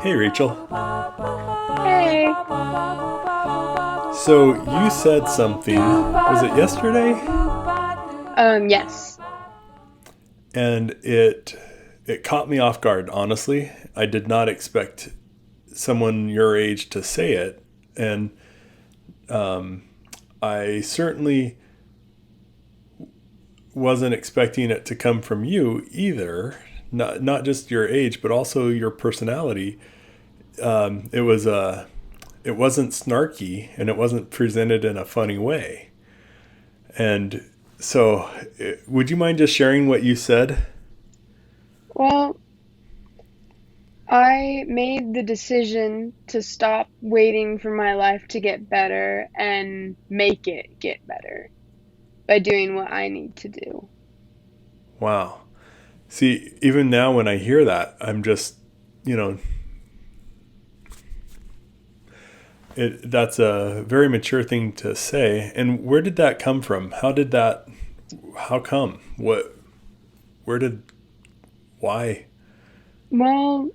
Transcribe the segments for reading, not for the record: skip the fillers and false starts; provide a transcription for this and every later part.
Hey Rachel. Hey. So you said something, was it yesterday? Yes. And it caught me off guard, honestly. I did not expect someone your age to say it. And I certainly wasn't expecting it to come from you either. Not just your age, but also your personality. It was it wasn't snarky and it wasn't presented in a funny way. And so, would you mind just sharing what you said? Well, I made the decision to stop waiting for my life to get better and make it get better by doing what I need to do. Wow. See, even now when I hear that, I'm just, you know, that's a very mature thing to say. And where did that come from? How come? Where did, why? Well,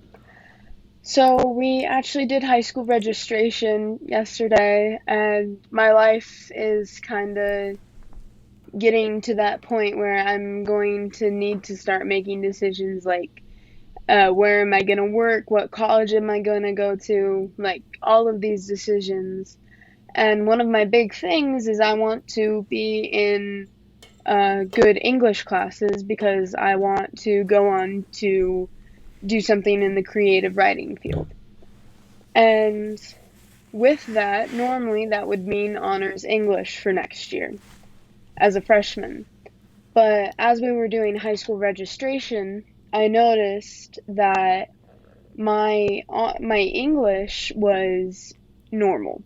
so we actually did high school registration yesterday, and my life is kind of getting to that point where I'm going to need to start making decisions like where am I going to work? What college am I going to go to? Like all of these decisions. And one of my big things is I want to be in good English classes because I want to go on to do something in the creative writing field. And with that, normally that would mean honors English for next year as a freshman. But as we were doing high school registration, I noticed that my English was normal,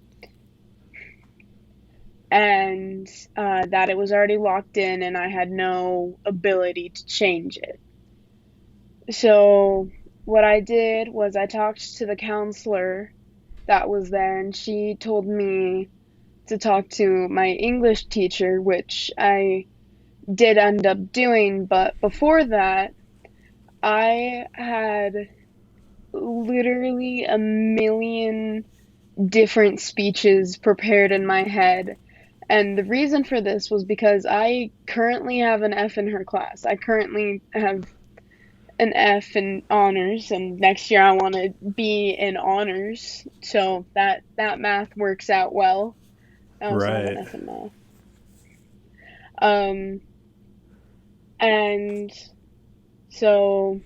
and that it was already locked in, and I had no ability to change it. So what I did was I talked to the counselor that was there, and she told me to talk to my English teacher, which I did end up doing. But before that, I had literally a million different speeches prepared in my head. And the reason for this was because I currently have an F in her class. I currently have an F in honors, and next year I want to be in honors. So that math works out well. I also have an Right. F in math. Um, and so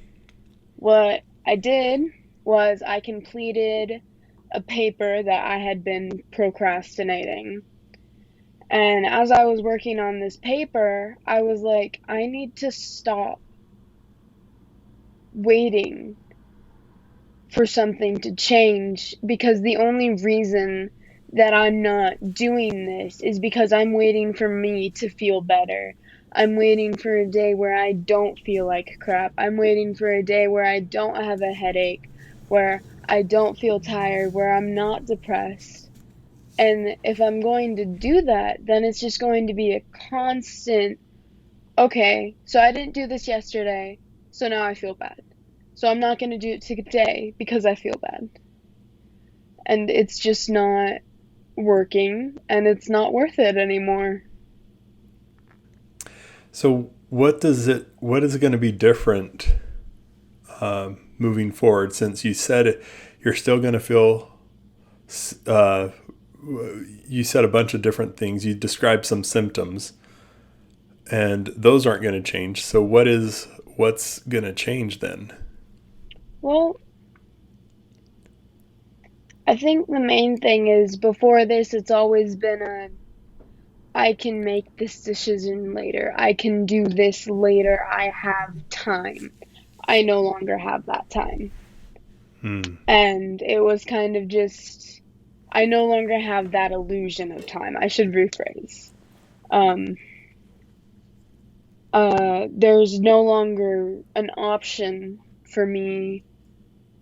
what I did was I completed a paper that I had been procrastinating. And as I was working on this paper, I was like, I need to stop waiting for something to change because the only reason that I'm not doing this is because I'm waiting for me to feel better. I'm waiting for a day where I don't feel like crap. I'm waiting for a day where I don't have a headache, where I don't feel tired, where I'm not depressed. And if I'm going to do that, then it's just going to be a constant, okay, so I didn't do this yesterday, so now I feel bad. So I'm not going to do it today because I feel bad. And it's just not working and it's not worth it anymore. So what is going to be different moving forward since you said you're still going to feel, uh, you said a bunch of different things. You described some symptoms and those aren't going to change. So what's going to change then? Well, I think the main thing is before this, it's always been a I can make this decision later. I can do this later. I have time. I no longer have that time. Hmm. And it was kind of just, I no longer have that illusion of time. I should rephrase. Um, there's no longer an option for me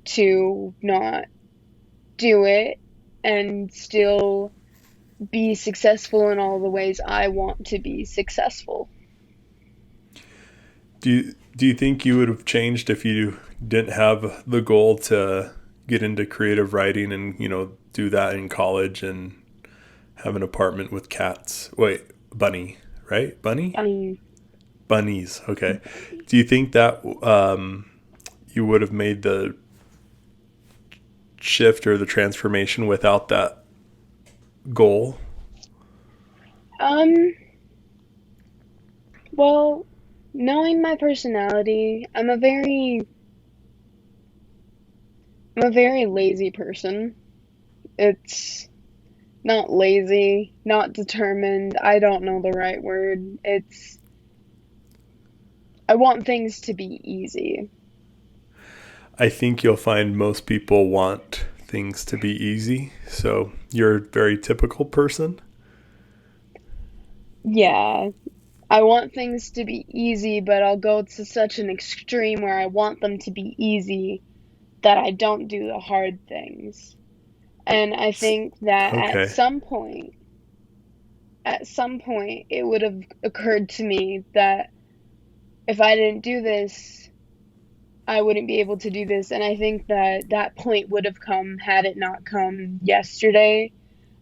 to not do it and still be successful in all the ways I want to be successful. Do you think you would have changed if you didn't have the goal to get into creative writing and, do that in college and have an apartment with cats. Wait, bunny, right? Bunny? Um, Bunnies. Okay. Do you think that you would have made the shift or the transformation without that goal? um, well, knowing my personality, I'm a very lazy person. It's not lazy, not determined. I don't know the right word. I want things to be easy. I think you'll find most people want things to be easy. So you're a very typical person. Yeah, I want things to be easy, but I'll go to such an extreme where I want them to be easy that I don't do the hard things. And I think that Okay. at some point, it would have occurred to me that if I didn't do this, I wouldn't be able to do this. And I think that that point would have come had it not come yesterday,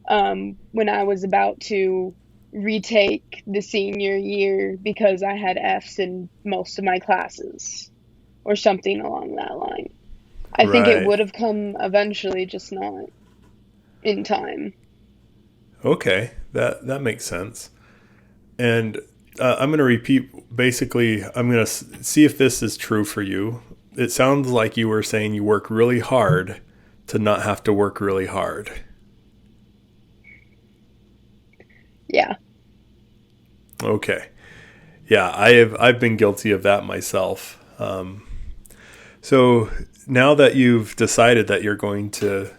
when I was about to retake the senior year because I had F's in most of my classes or something along that line. I think it Right. would have come eventually, just not in time. Okay. That makes sense. And I'm going to repeat. Basically, I'm going to see if this is true for you. It sounds like you were saying you work really hard to not have to work really hard. Yeah. Okay. Yeah, I've been guilty of that myself. So now that you've decided that you're going to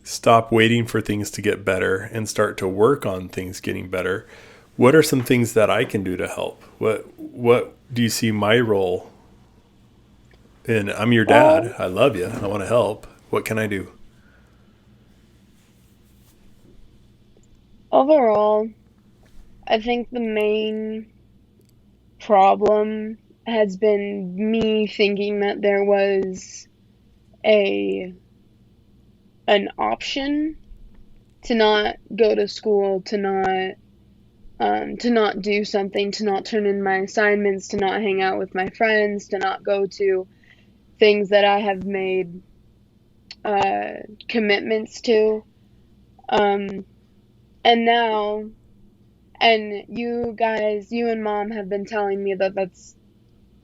stop waiting for things to get better and start to work on things getting better, what are some things that I can do to help? What do you see my role in? I'm your dad. Well, I love you. I want to help. What can I do? overall, I think the main problem has been me thinking that there was a an option to not go to school, to not do something, to not turn in my assignments, to not hang out with my friends, to not go to things that I have made uh, commitments to. Um, and now, and you guys, you and mom have been telling me that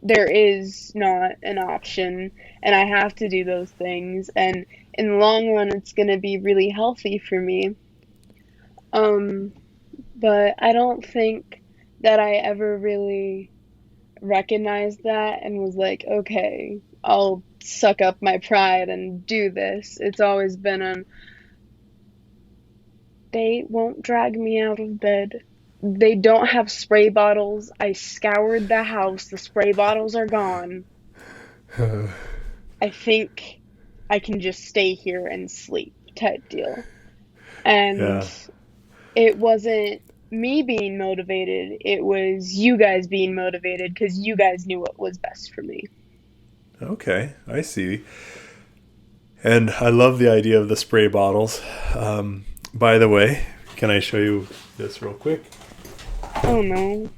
there is not an option, and I have to do those things. And in the long run, it's going to be really healthy for me. Um, but I don't think that I ever really recognized that and was like, okay, I'll suck up my pride and do this. It's always been they won't drag me out of bed. They don't have spray bottles. I scoured the house. The spray bottles are gone. I think I can just stay here and sleep type deal. And Yeah. it wasn't me being motivated, it was you guys being motivated because you guys knew what was best for me. Okay. I see. And I love the idea of the spray bottles. By the way, can I show you this real quick? Oh no.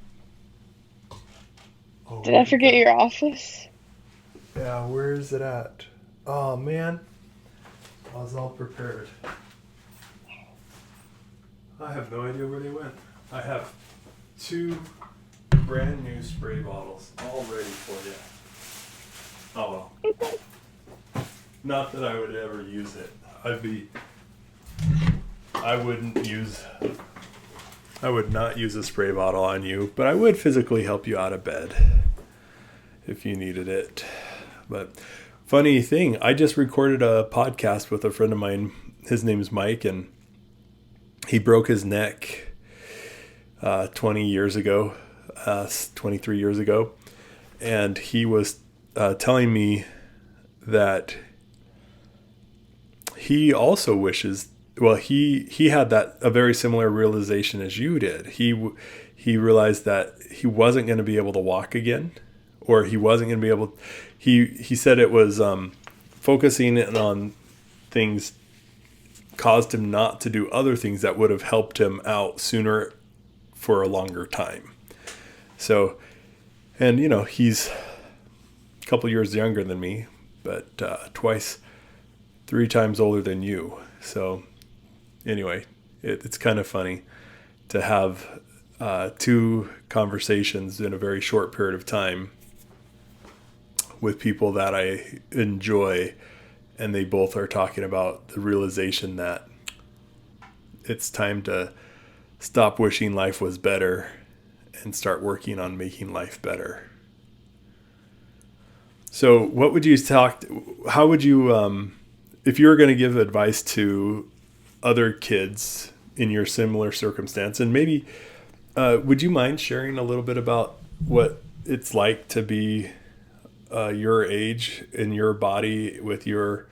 Oh, Did I where'd it forget go? your office? Yeah, where is it at? Oh man, I was all prepared. I have no idea where they went. I have two brand new spray bottles all ready for you. Oh well. Not that I would ever use it. I wouldn't use, I would not use a spray bottle on you, but I would physically help you out of bed if you needed it. But funny thing, I just recorded a podcast with a friend of mine. His name's Mike, and he broke his neck 20 years ago, 23 years ago. And he was telling me that he also wishes, well, he had that a very similar realization as you did. He realized that he wasn't going to be able to walk again, or he wasn't going to be able. He said it was focusing in on things caused him not to do other things that would have helped him out sooner for a longer time. So, and he's a couple years younger than me, but twice, 3 times older than you. So anyway, it's kind of funny to have two conversations in a very short period of time with people that I enjoy, and they both are talking about the realization that it's time to stop wishing life was better and start working on making life better. So what would you how would you, if you were going to give advice to other kids in your similar circumstance, and maybe would you mind sharing a little bit about what it's like to be your age in your body with your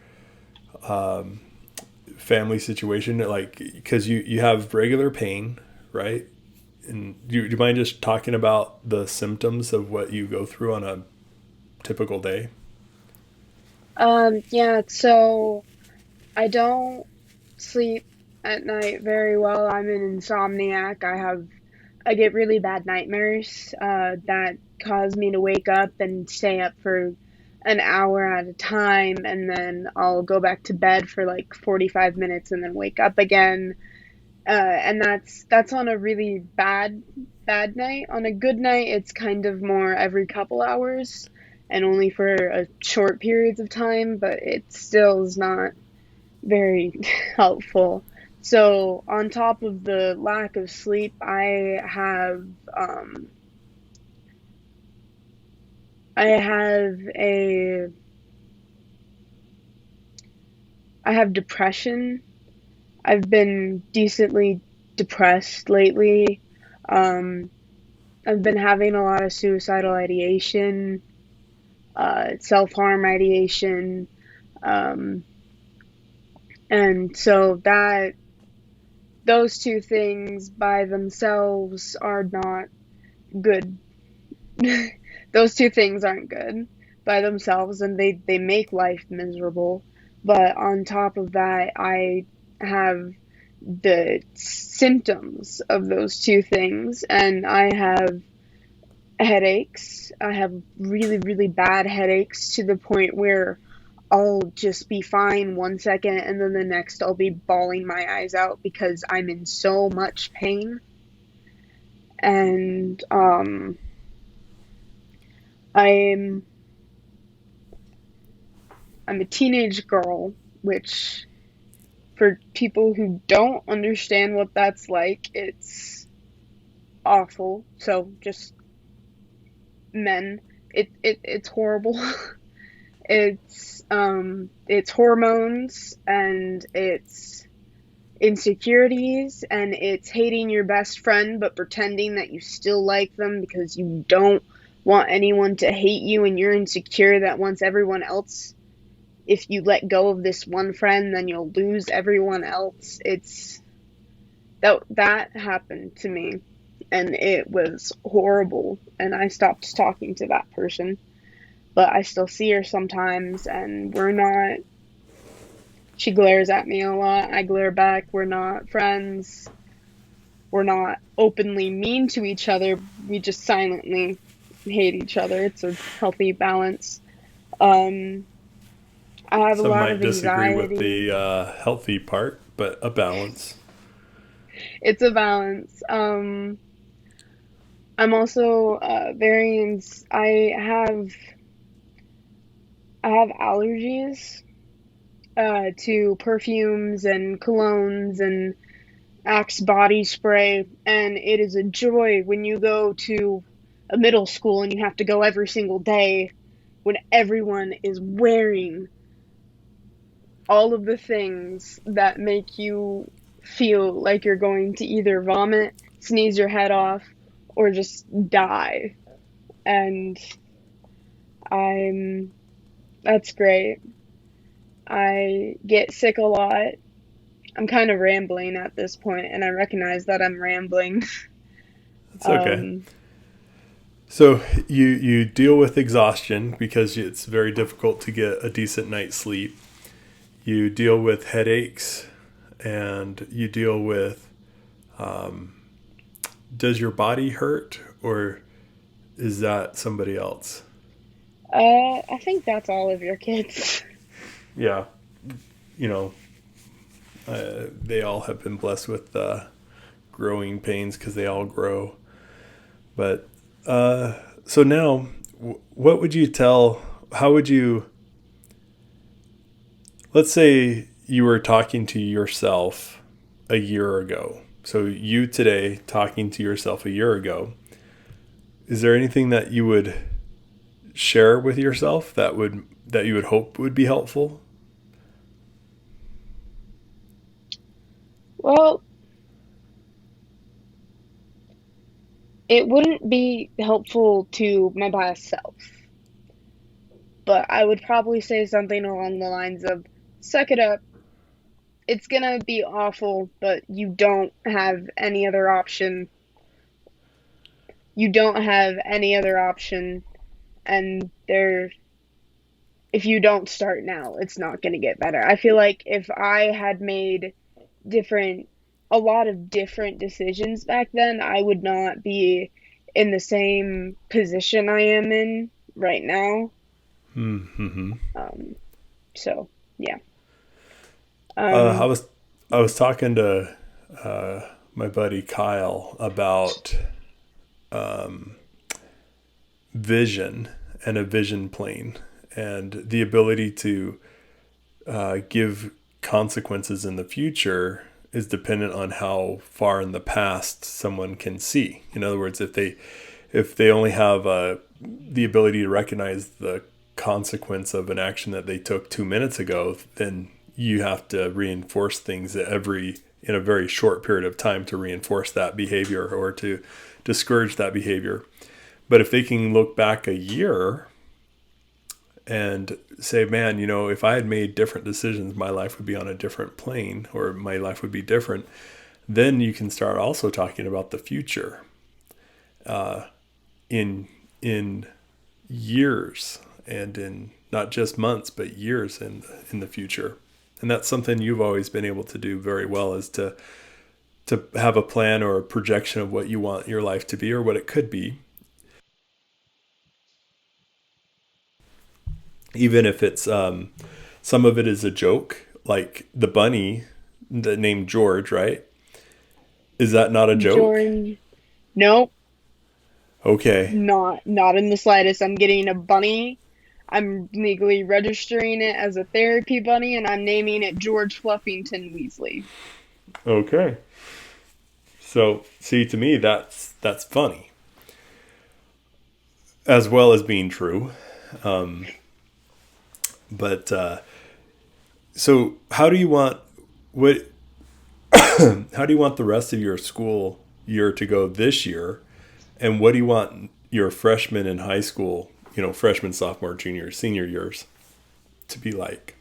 family situation? Like, because you have regular pain, right? And do you mind just talking about the symptoms of what you go through on a typical day? Yeah, so I don't sleep at night very well. I'm an insomniac. I get really bad nightmares that cause me to wake up and stay up for an hour at a time, and then I'll go back to bed for like 45 minutes and then wake up again. And that's on a really bad night. On a good night, it's kind of more every couple hours and only for a short periods of time, but it still is not very helpful. So on top of the lack of sleep, I have I have depression. I've been decently depressed lately. Um, I've been having a lot of suicidal ideation, self-harm ideation, um, and so that those two things by themselves are not good. Those two things aren't good by themselves, and they make life miserable. But on top of that, I have the symptoms of those two things, and I have headaches. I have really bad headaches to the point where I'll just be fine 1 second and then the next I'll be bawling my eyes out because I'm in so much pain. And I'm I'm a teenage girl, which for people who don't understand what that's like, it's awful. So just men, it's horrible. It's hormones and it's insecurities and it's hating your best friend but pretending that you still like them because you don't want anyone to hate you and you're insecure that once everyone else, if you let go of this one friend then you'll lose everyone else. It's that happened to me and it was horrible, and I stopped talking to that person, but I still see her sometimes and she glares at me a lot. I glare back. We're not friends. We're not openly mean to each other. We just silently hate each other. It's a healthy balance. Um, I have a Some lot might of disagree with anxiety. the healthy part, but a balance. It's a balance. I'm also I have allergies to perfumes and colognes and Axe body spray, and it is a joy when you go to a middle school and you have to go every single day when everyone is wearing all of the things that make you feel like you're going to either vomit, sneeze your head off, or just die. And I'm that's great. I get sick a lot. I'm kind of rambling at this point, and I recognize that I'm rambling. It's okay. Um, So you deal with exhaustion because it's very difficult to get a decent night's sleep. You deal with headaches, and you deal with, does your body hurt, or is that somebody else? I think that's all of your kids. Yeah, you know, they all have been blessed with growing pains because they all grow. But so now, what would you tell? How would you? Let's say you were talking to yourself a year ago. So you today talking to yourself a year ago. Is there anything that you would share with yourself that you would hope would be helpful? Well, it wouldn't be helpful to my past self, but I would probably say something along the lines of, suck it up. It's gonna be awful, but you don't have any other option. You don't have any other option, and if you don't start now, it's not gonna get better. I feel like if I had made different, a lot of different decisions back then, I would not be in the same position I am in right now. Mm-hmm. Um, so yeah. I Um, was I was talking to my buddy Kyle about vision and a vision plane and the ability to give consequences in the future is dependent on how far in the past someone can see. In other words, if they only have the ability to recognize the consequence of an action that they took 2 minutes ago, then you have to reinforce things in a very short period of time to reinforce that behavior or to discourage that behavior. But if they can look back a year and say, man, if I had made different decisions, my life would be on a different plane or my life would be different. Then you can start also talking about the future in in years and in not just months, but years in the future. And that's something you've always been able to do very well, is to have a plan or a projection of what you want your life to be or what it could be, even if it's some of it is a joke, like the bunny that named George, right? Is that not a joke? Jordan, nope, Okay. not in the slightest. I'm getting a bunny. I'm legally registering it as a therapy bunny, and I'm naming it George Fluffington Weasley. Okay. So, see, to me, that's funny as well as being true. But so, how do you want what? How do you want the rest of your school year to go this year? And what do you want your freshman in high school, freshman, sophomore, junior, senior years to be like?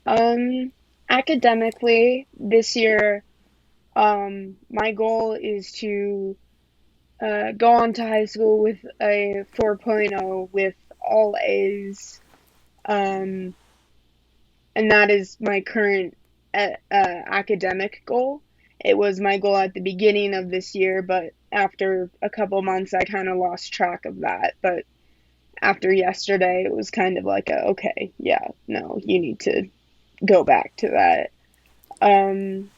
Um, Academically, this year, my goal is to go on to high school with a 4.0 with all A's. Um, and that is my current academic goal. It was my goal at the beginning of this year, but after a couple months, I kind of lost track of that. But after yesterday, it was kind of like okay, yeah, no, you need to go back to that. Um,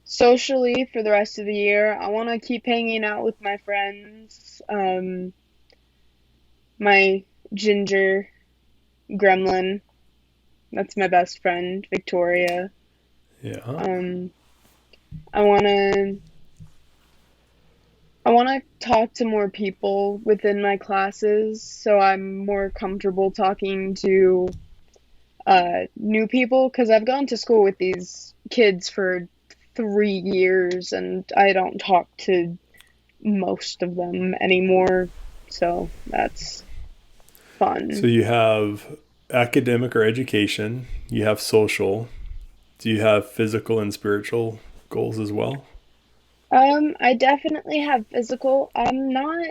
Socially, for the rest of the year, I want to keep hanging out with my friends. My ginger gremlin, that's my best friend, Victoria. Yeah. Um, I wanna I wanna talk to more people within my classes, so I'm more comfortable talking to new people because I've gone to school with these kids for 3 years and I don't talk to most of them anymore. So that's So fun. you have academic or education, you have social. Do you have physical and spiritual goals as well? I definitely have physical. I'm not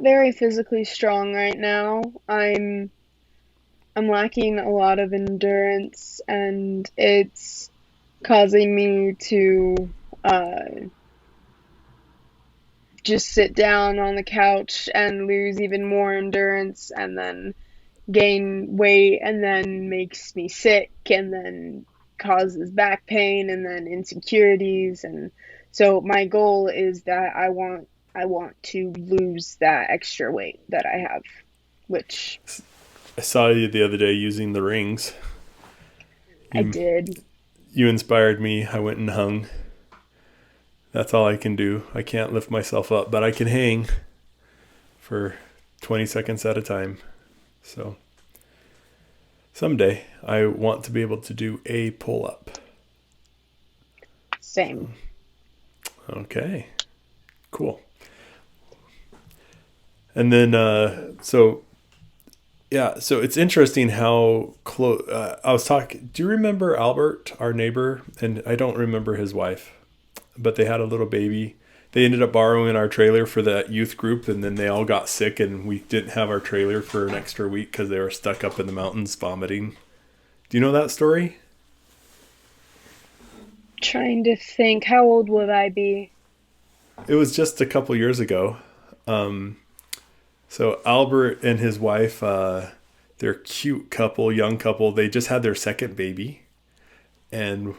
very physically strong right now. I'm lacking a lot of endurance, and it's causing me to uh just sit down on the couch and lose even more endurance, and then gain weight, and then makes me sick, and then causes back pain, and then insecurities. And so my goal is that I want to lose that extra weight that I have, which I saw you the other day using the rings. I You did. you inspired me. I went and hung. That's all I can do. I can't lift myself up, but I can hang for 20 seconds at a time. So someday I want to be able to do a pull up. Same. Okay, cool. And then, so it's interesting how close. I was talking. Do you remember Albert, our neighbor? And I don't remember his wife, but they had a little baby. They ended up borrowing our trailer for that youth group, and then they all got sick, and we didn't have our trailer for an extra week because they were stuck up in the mountains vomiting. Do you know that story? Trying to think, how old would I be? It was just a couple years ago. Um, so Albert and his wife, they're a cute couple, young couple. They just had their second baby, and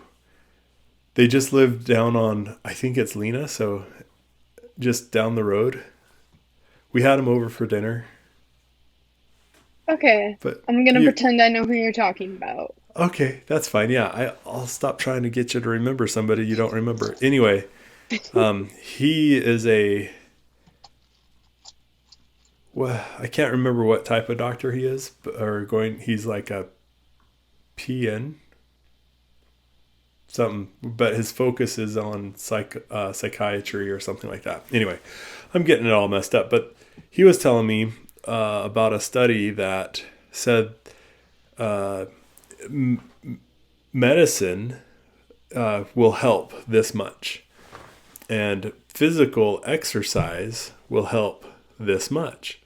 they just lived down on, I think it's Lena, so just down the road. We had them over for dinner, Okay, but I'm gonna you, pretend I know who you're talking about. okay, that's fine. Yeah, I'll stop trying to get you to remember somebody you don't remember. Anyway, he is a, well, I can't remember what type of doctor he is, he's like a PN, something, but his focus is on psychiatry or something like that. Anyway, I'm getting it all messed up, but he was telling me about a study that said uh, medicine will help this much, and physical exercise will help this much.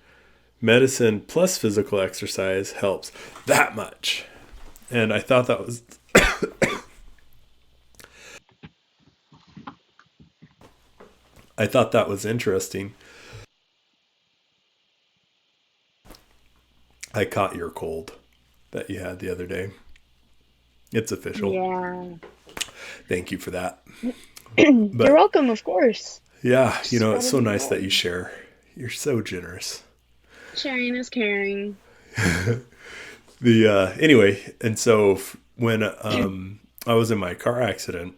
Medicine plus physical exercise helps that much. And I thought that was interesting. I caught your cold that you had the other day. It's official. Yeah. Thank you for that. You're But welcome, of course. yeah, Just it's gotta so be nice that you warm. share. You're so generous. Sharing is caring. The Anyway, and so when I was in my car accident,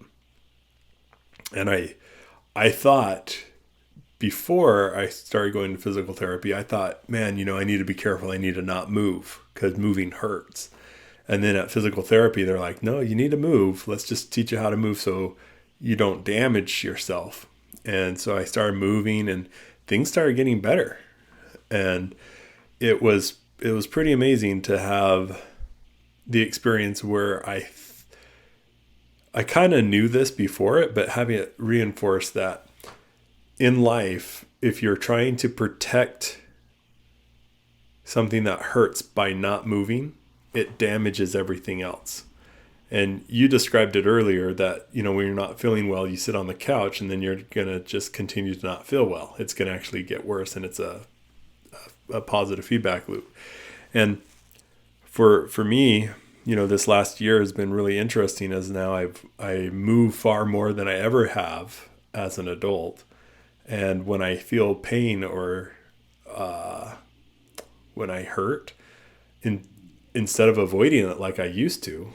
and I thought before I started going to physical therapy, I thought, man, I need to be careful. I need to not move because moving hurts. And then at physical therapy, they're like, no, you need to move. Let's just teach you how to move so you don't damage yourself. And so I started moving, and things started getting better. And it was pretty amazing to have the experience where I kind of knew this before it, but having it reinforced that in life, if you're trying to protect something that hurts by not moving, it damages everything else. And you described it earlier that, when you're not feeling well, you sit on the couch and then you're going to just continue to not feel well. It's going to actually get worse, and it's a positive feedback loop. And for me, this last year has been really interesting as now I move far more than I ever have as an adult. And when I feel pain or when I hurt, in, instead of avoiding it like I used to,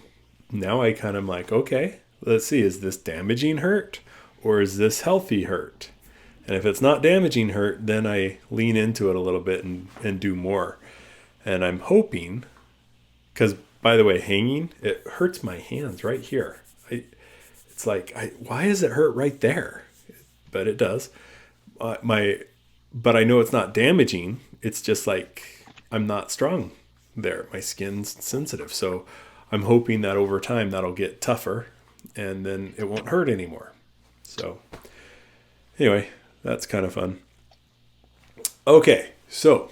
now I kind of like, okay, let's see, is this damaging hurt or is this healthy hurt? And if it's not damaging hurt, then I lean into it a little bit and do more. And I'm hoping, because by the way, hanging, it hurts my hands right here. It's like, why does it hurt right there? But it does. But I know it's not damaging. It's just like I'm not strong there. My skin's sensitive. So I'm hoping that over time that'll get tougher and then it won't hurt anymore. So anyway, that's kind of fun. Okay, so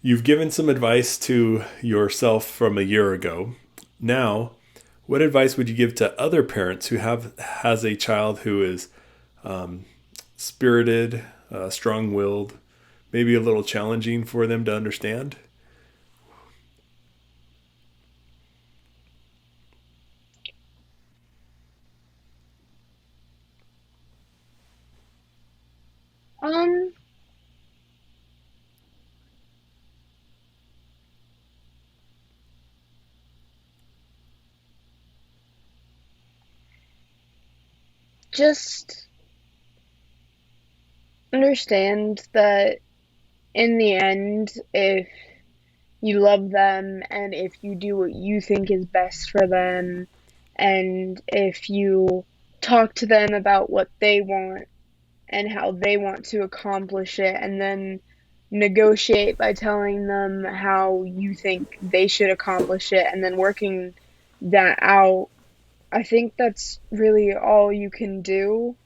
you've given some advice to yourself from a year ago. Now, what advice would you give to other parents who has a child who is spirited, strong-willed, maybe a little challenging for them to understand? Um, just understand that in the end, if you love them and if you do what you think is best for them, and if you talk to them about what they want and how they want to accomplish it, and then negotiate by telling them how you think they should accomplish it, and then working that out. I think that's really all you can do,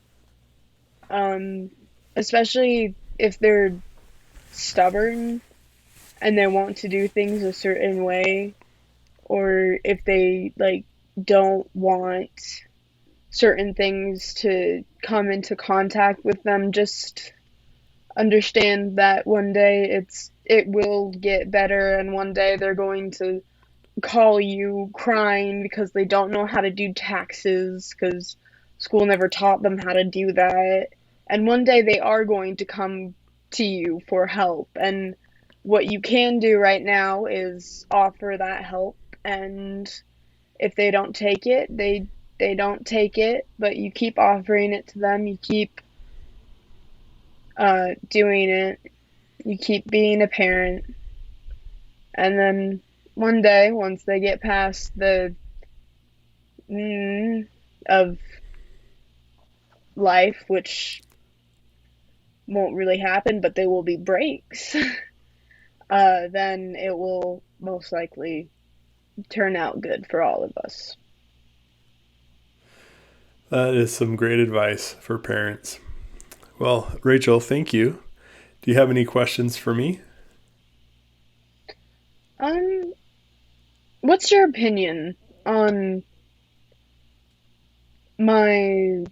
um, especially if they're stubborn and they want to do things a certain way, or if they like don't want certain things to come into contact with them. Just understand that one day it will get better, and one day they're going to call you crying because they don't know how to do taxes because school never taught them how to do that. And one day they are going to come to you for help. And what you can do right now is offer that help. And if they don't take it, they don't take it, but you keep offering it to them. You keep doing it. You keep being a parent. And then one day, once they get past the of life, which won't really happen, but there will be breaks, then it will most likely turn out good for all of us. That is some great advice for parents. Well, Rachel, thank you. Do you have any questions for me? Um, what's your opinion on my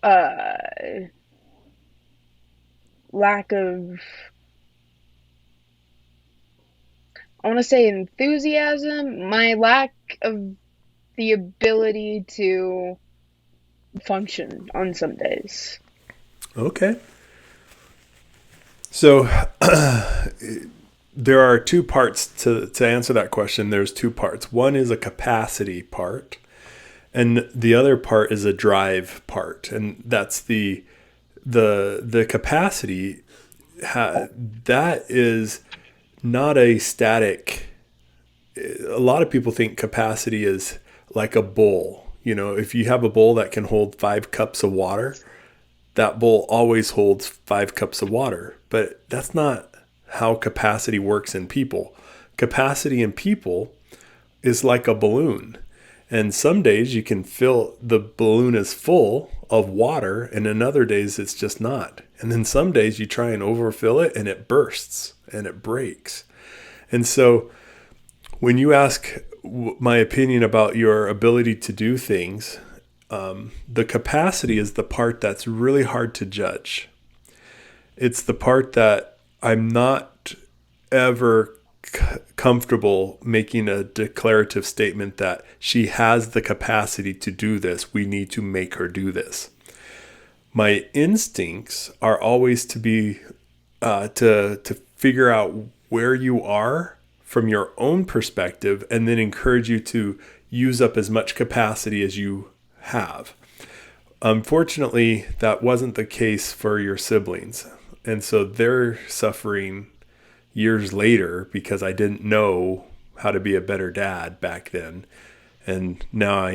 uh lack of, I want to say, enthusiasm, my lack of the ability to function on some days? Okay. So there are two parts to answer that question. There's two parts. One is a capacity part, and the other part is a drive part. And that's the capacity that is not a static. A lot of people think capacity is like a bowl. If you have a bowl that can hold 5 cups of water, that bowl always holds 5 cups of water. But that's not how capacity works in people. Capacity in people is like a balloon. And some days you can fill the balloon is full of water, and in other days it's just not. And then some days you try and overfill it and it bursts and it breaks. And so when you ask my opinion about your ability to do things, the capacity is the part that's really hard to judge. It's the part that I'm not ever comfortable making a declarative statement that she has the capacity to do this. We need to make her do this. My instincts are always to be to figure out where you are from your own perspective, and then encourage you to use up as much capacity as you have. Unfortunately, that wasn't the case for your siblings. And so they're suffering years later because I didn't know how to be a better dad back then. And now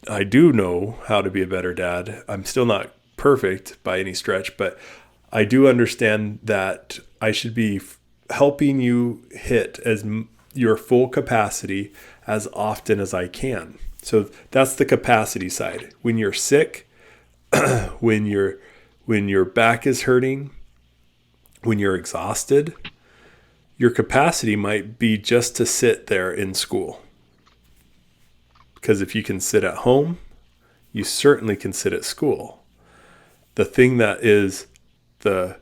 I do know how to be a better dad. I'm still not perfect by any stretch, but I do understand that I should be helping you hit your full capacity as often as I can. So that's the capacity side. When you're sick, when your back is hurting, when you're exhausted, your capacity might be just to sit there in school. Because if you can sit at home, you certainly can sit at school. The thing that is the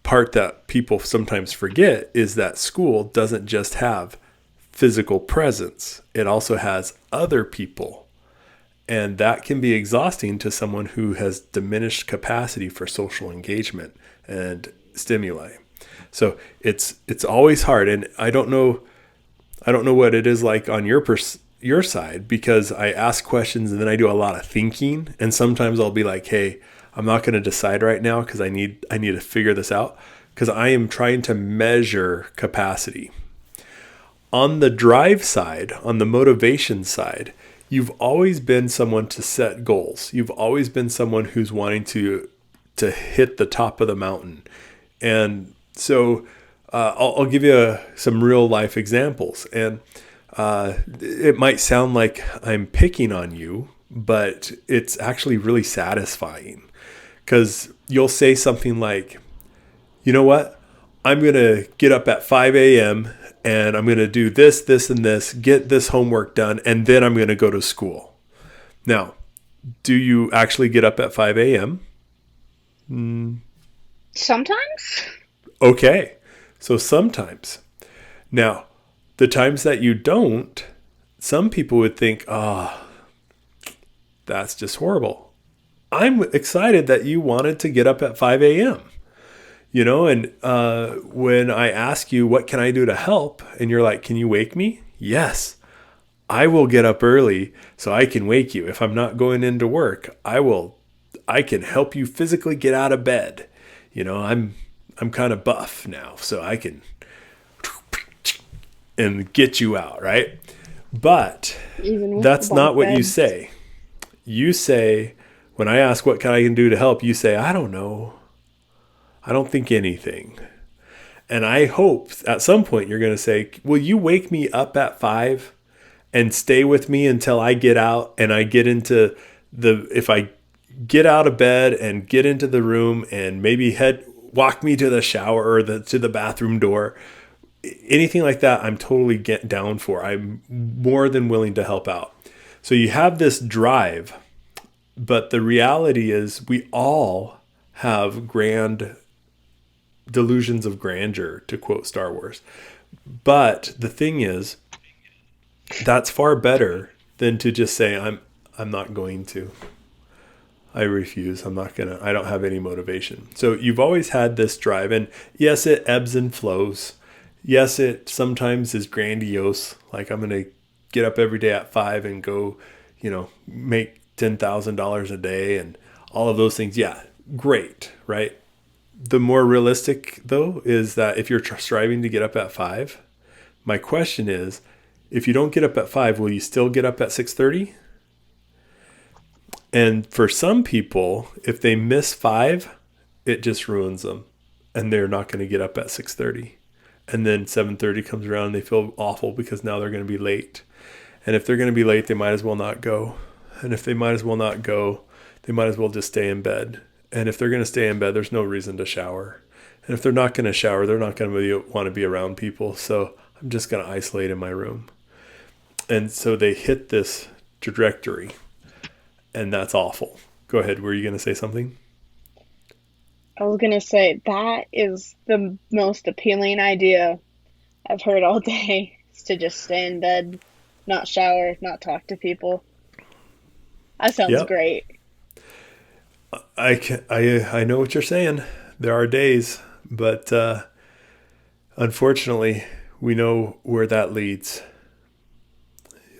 part that people sometimes forget is that school doesn't just have physical presence. It also has other people. And that can be exhausting to someone who has diminished capacity for social engagement and stimuli. So it's always hard. And I don't know what it is like on your side, because I ask questions and then I do a lot of thinking. And sometimes I'll be like, hey, I'm not going to decide right now because I need to figure this out, because I am trying to measure capacity. On the drive side, on the motivation side, you've always been someone to set goals. You've always been someone who's wanting to hit the top of the mountain. And so I'll give you some real life examples. And it might sound like I'm picking on you, but it's actually really satisfying, because you'll say something like, you know what? I'm going to get up at 5 a.m. and I'm going to do this, this, and this, get this homework done, and then I'm going to go to school. Now, do you actually get up at 5 a.m.? Sometimes. Okay, so sometimes. Now, the times that you don't, some people would think, that's just horrible. I'm excited that you wanted to get up at 5 a.m. And when I ask you, what can I do to help? And you're like, can you wake me? Yes, I will get up early so I can wake you. If I'm not going into work, I can help you physically get out of bed. I'm kind of buff now, so I can and get you out, right? But that's not what you say. You say, when I ask what can I do to help, you say, I don't know. I don't think anything. And I hope at some point you're going to say, will you wake me up at 5 and stay with me until I get out and I get into if I get out of bed and get into the room and maybe walk me to the shower or to the bathroom door. Anything like that, I'm totally down for. I'm more than willing to help out. So you have this drive, but the reality is we all have grand delusions of grandeur, to quote Star Wars. But the thing is, that's far better than to just say, I'm not going to. I refuse. I don't have any motivation. So you've always had this drive, and yes, it ebbs and flows. Yes, it sometimes is grandiose. Like, I'm going to get up every day at 5 and go, make $10,000 a day and all of those things. Yeah, great, right? The more realistic, though, is that if you're striving to get up at 5, my question is, if you don't get up at 5, will you still get up at 6:30? And for some people, if they miss 5, it just ruins them. And they're not going to get up at 6:30. And then 7:30 comes around and they feel awful because now they're going to be late. And if they're going to be late, they might as well not go. And if they might as well not go, they might as well just stay in bed. And if they're going to stay in bed, there's no reason to shower. And if they're not going to shower, they're not going to want to be around people. So I'm just going to isolate in my room. And so they hit this trajectory. And that's awful. Go ahead. Were you going to say something? I was gonna say that is the most appealing idea I've heard all day, is to just stay in bed, not shower, not talk to people. That sounds Yep. great. I know what you're saying. There are days, but unfortunately, we know where that leads.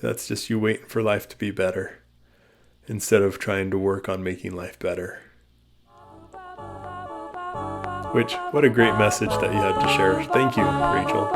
That's just you waiting for life to be better instead of trying to work on making life better. What a great message that you had to share. Thank you, Rachel.